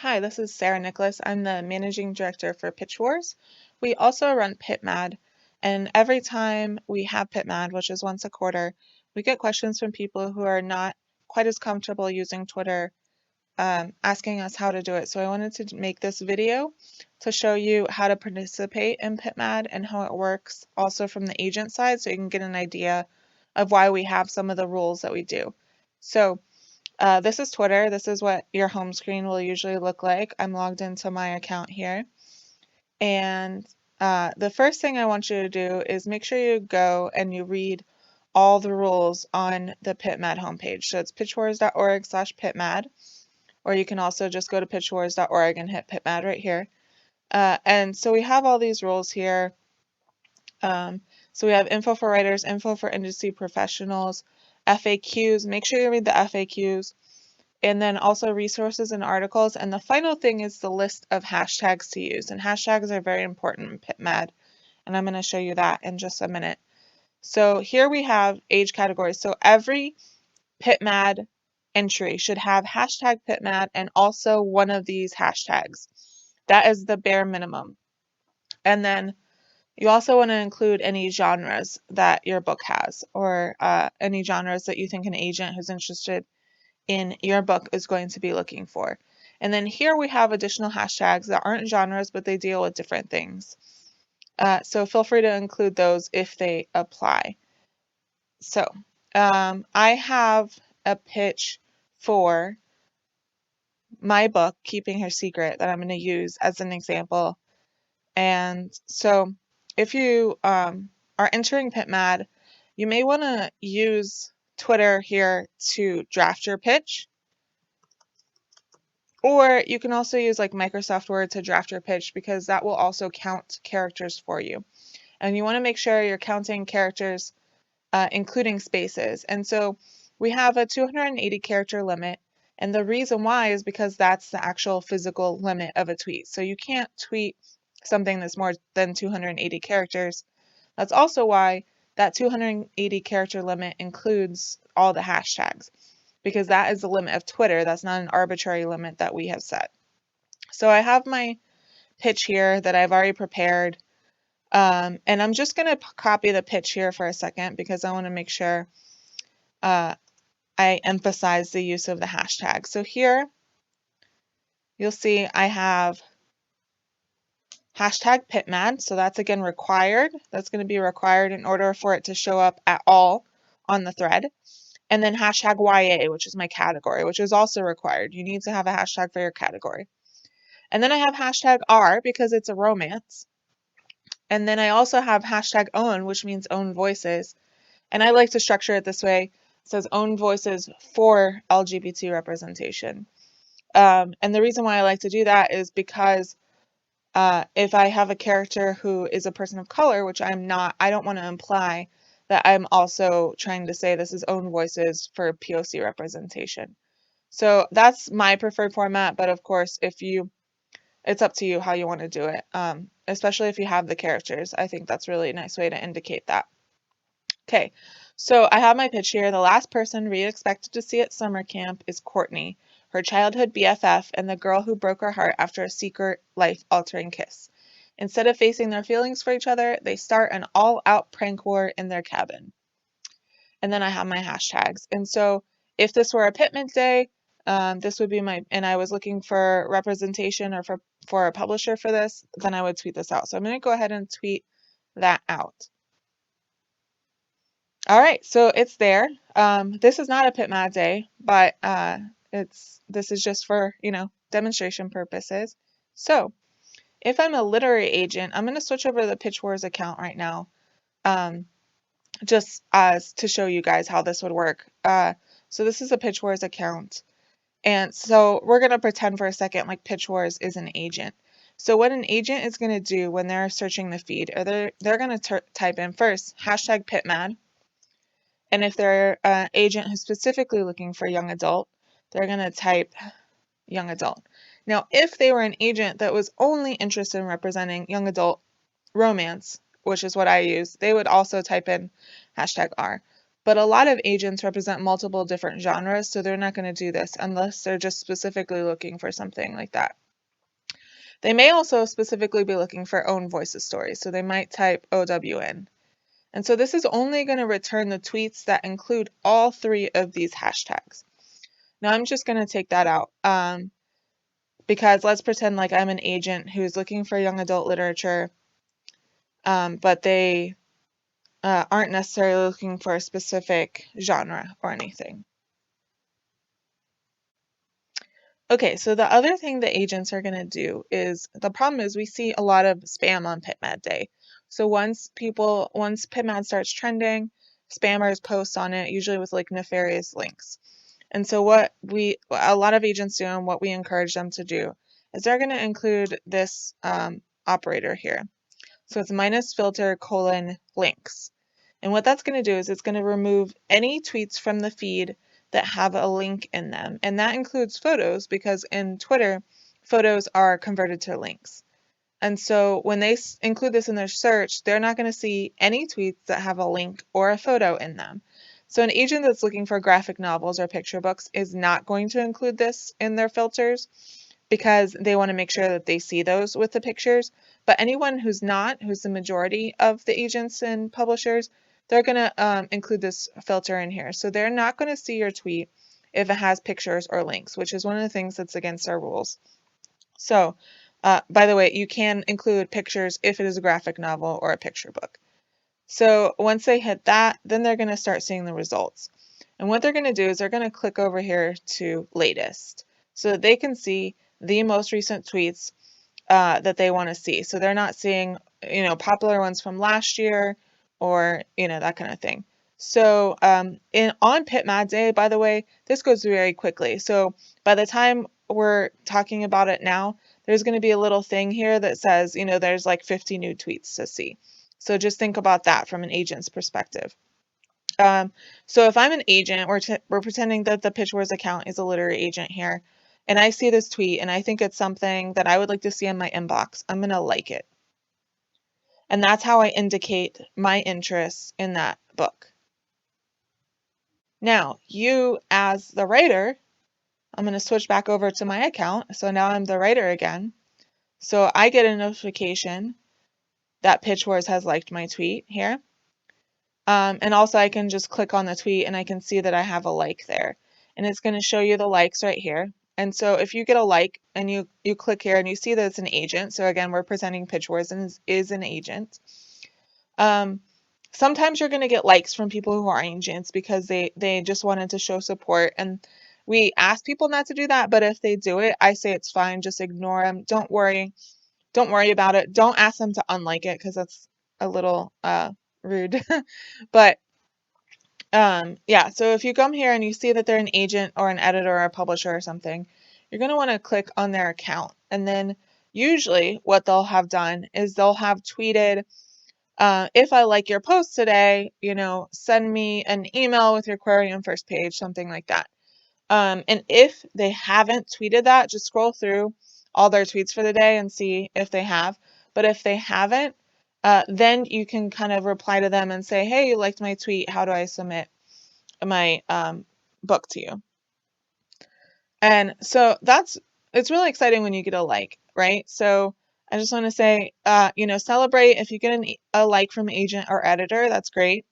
Hi, this is Sarah Nicolas. I'm the Managing Director for Pitch Wars. We also run pitmad, and every time we have pitmad, which is once a quarter, we get questions from people who are not quite as comfortable using Twitter, asking us how to do it. So I wanted to make this video to show you how to participate in pitmad and how it works also from the agent side, so you can get an idea of why we have some of the rules that we do. So this is Twitter. This is what your home screen will usually look like. I'm logged into my account here. And the first thing I want you to do is make sure you go and you read all the rules on the pitmad homepage. So it's pitchwars.org/pitmad, or you can also just go to pitchwars.org and hit pitmad right here. And so we have all these rules here. So we have info for writers, info for industry professionals, FAQs. Make sure you read the FAQs. And then also resources and articles. And the final thing is the list of hashtags to use. And hashtags are very important in pitmad. And I'm going to show you that in just a minute. So here we have age categories. So every pitmad entry should have hashtag pitmad and also one of these hashtags. That is the bare minimum. And then you also want to include any genres that your book has, or any genres that you think an agent who's interested in your book is going to be looking for. And then here we have additional hashtags that aren't genres, but they deal with different things. So feel free to include those if they apply. So I have a pitch for my book, Keeping Her Secret, that I'm going to use as an example. And so if you are entering pitmad, you may want to use Twitter here to draft your pitch. Or you can also use like Microsoft Word to draft your pitch, because that will also count characters for you. And you want to make sure you're counting characters, including spaces. And so we have a 280 character limit. And the reason why is because that's the actual physical limit of a tweet. So you can't tweet something that's more than 280 characters. That's also why that 280 character limit includes all the hashtags, because that is the limit of Twitter. That's not an arbitrary limit that we have set. So I have my pitch here that I've already prepared. And I'm just going to copy the pitch here for a second, because I want to make sure I emphasize the use of the hashtag. So here you'll see I have hashtag pitmad. So that's again required. That's going to be required in order for it to show up at all on the thread. And then hashtag YA, which is my category, which is also required. You need to have a hashtag for your category. And then I have hashtag R because it's a romance. And then I also have hashtag own, which means own voices. And I like to structure it this way. It says own voices for LGBT representation. And the reason why I like to do that is because if I have a character who is a person of color, which I'm not, I don't want to imply that I'm also trying to say this is own voices for POC representation. So that's my preferred format, but of course, it's up to you how you want to do it, especially if you have the characters. I think that's really a nice way to indicate that. Okay, so I have my pitch here. The last person Reed expected to see at summer camp is Courtney, her childhood BFF, and the girl who broke her heart after a secret, life-altering kiss. Instead of facing their feelings for each other, they start an all-out prank war in their cabin. And then I have my hashtags. And so if this were a pitment day, this would be and I was looking for representation or for a publisher for this, then I would tweet this out. So I'm going to go ahead and tweet that out. All right, so it's there. This is not a pitmad day, but this is just for, demonstration purposes. So if I'm a literary agent, I'm going to switch over to the Pitch Wars account right now, just as to show you guys how this would work. So this is a Pitch Wars account. And so we're going to pretend for a second like Pitch Wars is an agent. So what an agent is going to do when they're searching the feed, or they're going to type in first hashtag pitmad. And if they're an agent who's specifically looking for young adult, they're going to type young adult. Now, if they were an agent that was only interested in representing young adult romance, which is what I use, they would also type in hashtag R. But a lot of agents represent multiple different genres, so they're not going to do this unless they're just specifically looking for something like that. They may also specifically be looking for own voices stories, so they might type OWN. And so this is only going to return the tweets that include all three of these hashtags. Now I'm just going to take that out because let's pretend like I'm an agent who's looking for young adult literature, but they aren't necessarily looking for a specific genre or anything. Okay, so the other thing that agents are going to do is, the problem is we see a lot of spam on pitmad day. So once pitmad starts trending, spammers post on it, usually with like nefarious links. And so a lot of agents do, and what we encourage them to do, is they're going to include this operator here. So it's -filter::links. And what that's going to do is it's going to remove any tweets from the feed that have a link in them. And that includes photos, because in Twitter, photos are converted to links. And so when they include this in their search, they're not going to see any tweets that have a link or a photo in them. So an agent that's looking for graphic novels or picture books is not going to include this in their filters, because they want to make sure that they see those with the pictures. But anyone who's the majority of the agents and publishers, they're going to include this filter in here. So they're not going to see your tweet if it has pictures or links, which is one of the things that's against our rules. So, by the way, you can include pictures if it is a graphic novel or a picture book. So once they hit that, then they're going to start seeing the results. And what they're going to do is they're going to click over here to latest, so that they can see the most recent tweets that they want to see. So they're not seeing, popular ones from last year, or, that kind of thing. So on pitmad day, by the way, this goes very quickly. So by the time we're talking about it now, there's going to be a little thing here that says, there's like 50 new tweets to see. So just think about that from an agent's perspective. So if I'm an agent, we're pretending that the Pitch Wars account is a literary agent here, and I see this tweet and I think it's something that I would like to see in my inbox, I'm going to like it. And that's how I indicate my interest in that book. Now, you as the writer, I'm going to switch back over to my account. So now I'm the writer again. So I get a notification that Pitch Wars has liked my tweet here. And also I can just click on the tweet and I can see that I have a like there. And it's going to show you the likes right here. And so if you get a like and you click here and you see that it's an agent, so again, we're presenting Pitch Wars and is an agent. Sometimes you're going to get likes from people who are agents because they just wanted to show support. And we ask people not to do that, but if they do it, I say it's fine. Just ignore them. Don't worry. Don't worry about it. Don't ask them to unlike it, because that's a little rude. But yeah, so if you come here and you see that they're an agent or an editor or a publisher or something, you're going to want to click on their account. And then usually what they'll have done is they'll have tweeted, if I like your post today, send me an email with your query on first page, something like that. And if they haven't tweeted that, just scroll through all their tweets for the day and see if they have. But if they haven't, then you can kind of reply to them and say, hey, you liked my tweet. How do I submit my book to you? And so it's really exciting when you get a like, right? So I just want to say, celebrate if you get a like from agent or editor. That's great.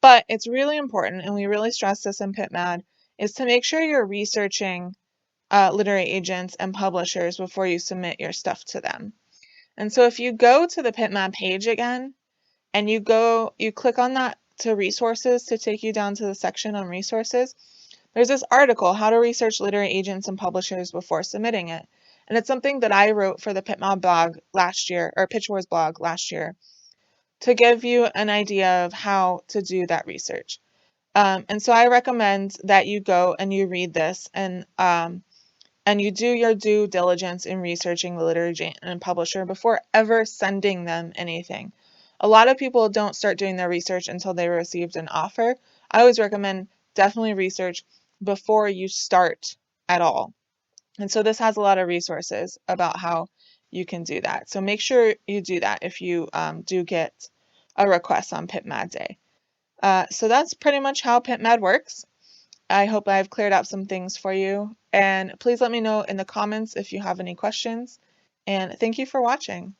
But it's really important, and we really stress this in pitmad, is to make sure you're researching literary agents and publishers before you submit your stuff to them. And so if you go to the pitmad page again, and you click on that to resources to take you down to the section on resources, there's this article, How to Research Literary Agents and Publishers Before Submitting It. And it's something that I wrote for the pitmad blog last year, or Pitch Wars blog last year, to give you an idea of how to do that research. And so I recommend that you go and you read this, and you do your due diligence in researching the literary agent and publisher before ever sending them anything. A lot of people don't start doing their research until they received an offer. I always recommend definitely research before you start at all. And so this has a lot of resources about how you can do that. So make sure you do that if you do get a request on pitmad day. So that's pretty much how pitmad works. I hope I've cleared up some things for you, and please let me know in the comments if you have any questions, and thank you for watching.